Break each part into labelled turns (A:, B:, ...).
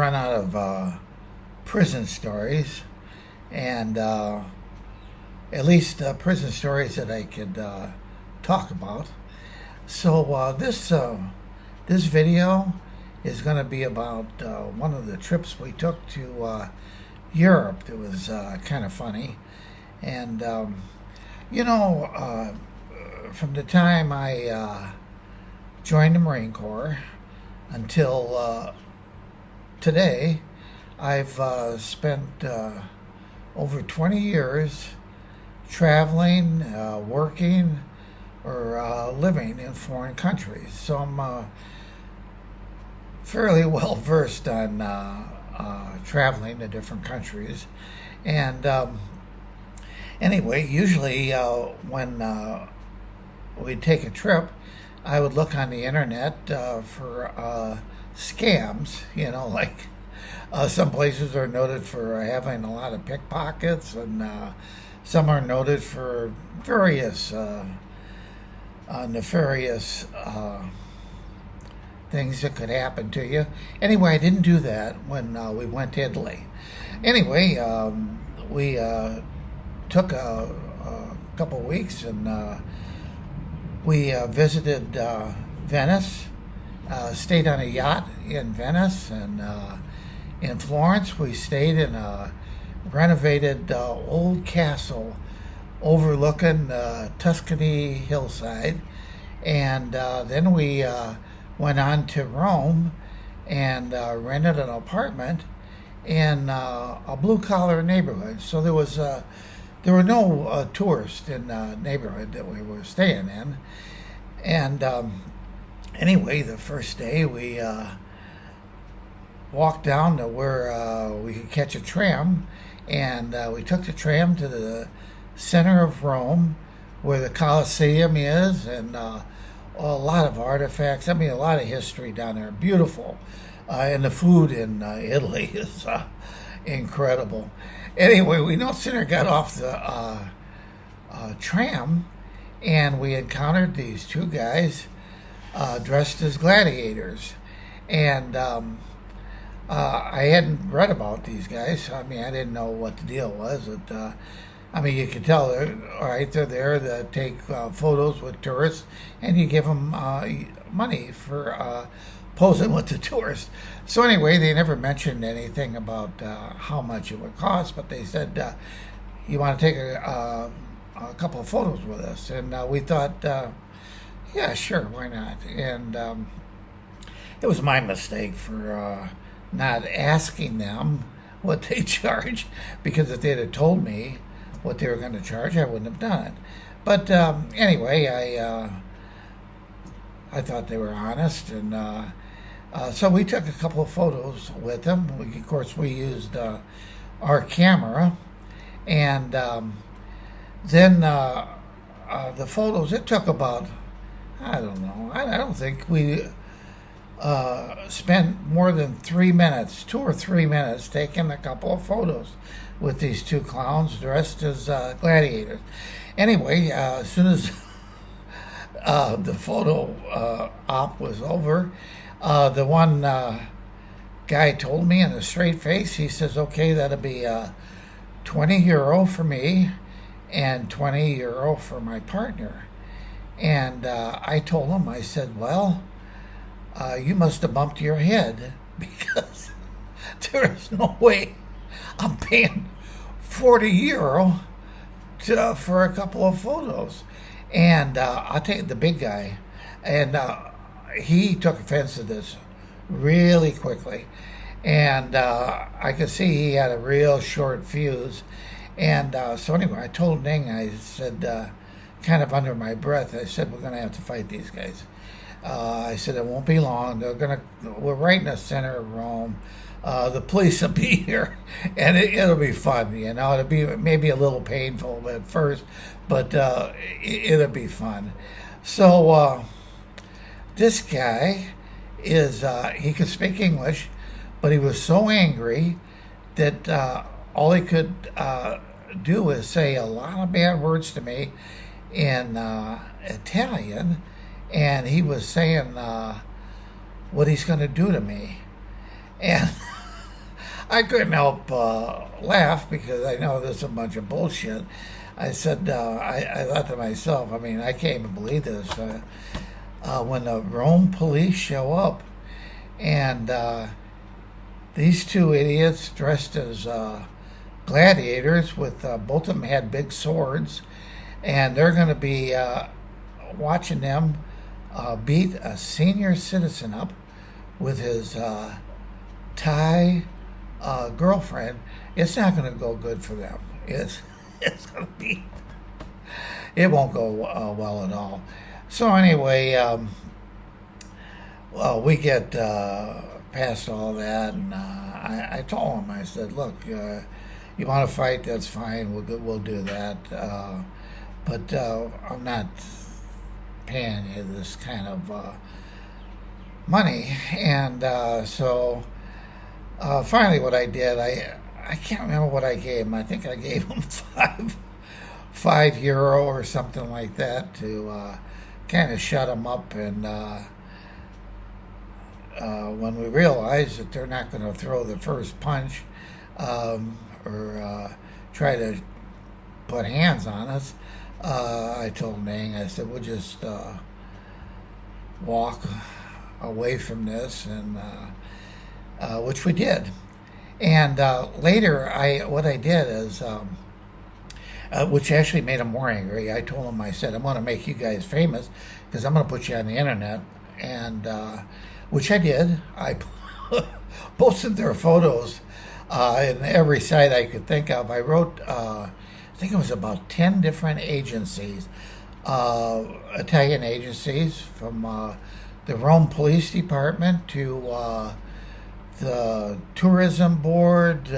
A: run out of prison stories, and at least prison stories that I could talk about. So this video is going to be about one of the trips we took to Europe. It was kind of funny, and from the time I joined the Marine Corps until today, I've spent over 20 years traveling, working, or living in foreign countries. So I'm fairly well versed on traveling to different countries. And anyway, usually when we'd take a trip, I would look on the internet for scams, like some places are noted for having a lot of pickpockets, and some are noted for various nefarious things that could happen to you. Anyway, I didn't do that when we went to Italy. Anyway, we took a couple of weeks, and we visited Venice, stayed on a yacht in Venice, and in Florence we stayed in a renovated old castle overlooking Tuscany hillside, and then we went on to Rome and rented an apartment in a blue-collar neighborhood. So there were no tourists in the neighborhood that we were staying in. And anyway, the first day we walked down to where we could catch a tram, and we took the tram to the center of Rome where the Colosseum is, and a lot of artifacts. I mean, a lot of history down there. Beautiful. And the food in Italy is incredible. Anyway, we no sooner got off the tram, and we encountered these two guys dressed as gladiators. And I hadn't read about these guys. I mean, I didn't know what the deal was. You could tell they're there to take photos with tourists, and you give them money for posing with the tourists. So anyway, they never mentioned anything about how much it would cost, but they said, you want to take a couple of photos with us? And we thought, yeah, sure, why not? And it was my mistake for not asking them what they charge, because if they'd have told me what they were going to charge, I wouldn't have done it. But anyway, I thought they were honest, and so we took a couple of photos with them. Of course, we used our camera, and then the photos, it took about, I don't know, I don't think we spent more than 3 minutes, 2 or 3 minutes, taking a couple of photos with these two clowns dressed as gladiators. Anyway, as soon as the photo op was over, the one guy told me in a straight face, he says, okay, that'll be €20 for me and €20 for my partner. And I told him, I said, well, you must have bumped your head, because there is no way I'm paying €40 for a couple of photos. And I'll tell you, the big guy, and he took offense to this really quickly. And I could see he had a real short fuse. And so anyway, I told Ning, I said, kind of under my breath, I said, we're going to have to fight these guys. I said, it won't be long. We're right in the center of Rome. The police will be here, and it'll be fun. It'll be maybe a little painful at first, but it'll be fun. So this guy he could speak English, but he was so angry that all he could do is say a lot of bad words to me in Italian, and he was saying what he's going to do to me. And I couldn't help laugh because I know this is a bunch of bullshit. I said, I thought to myself, I mean, I can't even believe this. When the Rome police show up and these two idiots dressed as gladiators with both of them had big swords, and they're going to be watching them beat a senior citizen up with his Thai girlfriend. It's not going to go good for them. It's going to be, it won't go well at all. So anyway, well, we get past all that, and I told him, I said, look, you want to fight, that's fine, we'll do that, but I'm not paying you this kind of money. And so finally what I did, I can't remember what I gave him. I think I gave him €5 or something like that to kind of shut him up. And when we realized that they're not going to throw the first punch or try to put hands on us, I told Ming, I said, we'll just walk away from this, and which we did. And later, what I did is, which actually made him more angry. I told him, I said, I'm going to make you guys famous because I'm going to put you on the internet, and which I did. I posted their photos in every site I could think of. I wrote, I think it was about 10 different agencies, Italian agencies, from the Rome Police Department to the tourism board,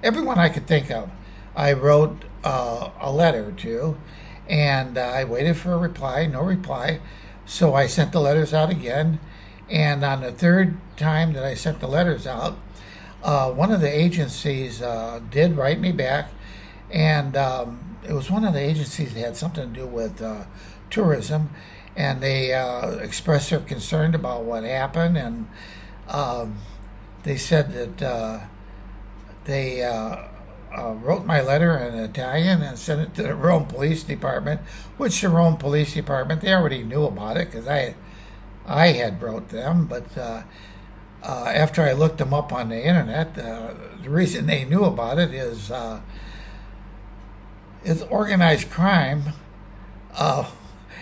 A: everyone I could think of. I wrote a letter to, and I waited for a reply, no reply. So I sent the letters out again, and on the third time that I sent the letters out, one of the agencies did write me back, and it was one of the agencies that had something to do with tourism, and they expressed their concern about what happened, and they said that they wrote my letter in Italian and sent it to the Rome Police Department, which the Rome Police Department, they already knew about it because I had wrote them, but after I looked them up on the internet, the reason they knew about it is it's organized crime.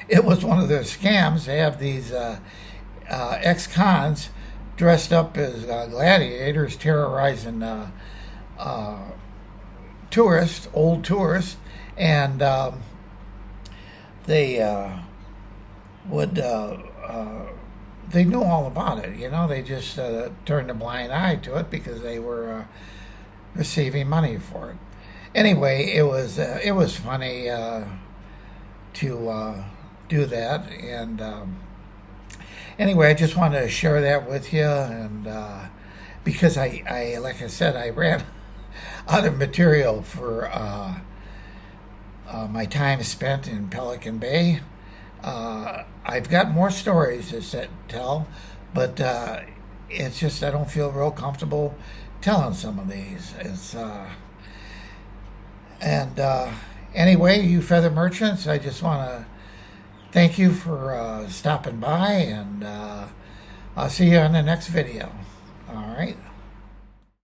A: It was one of their scams. They have these ex-cons dressed up as gladiators terrorizing tourists, old tourists, and they would they knew all about it. You know, they just turned a blind eye to it because they were receiving money for it. Anyway, it was funny to do that, and anyway, I just wanted to share that with you, and because I like I said, I ran out of material for my time spent in Pelican Bay. I've got more stories to tell, but it's just I don't feel real comfortable telling some of these. It's and anyway, you feather merchants, I just want to thank you for stopping by, and I'll see you on the next video. All right.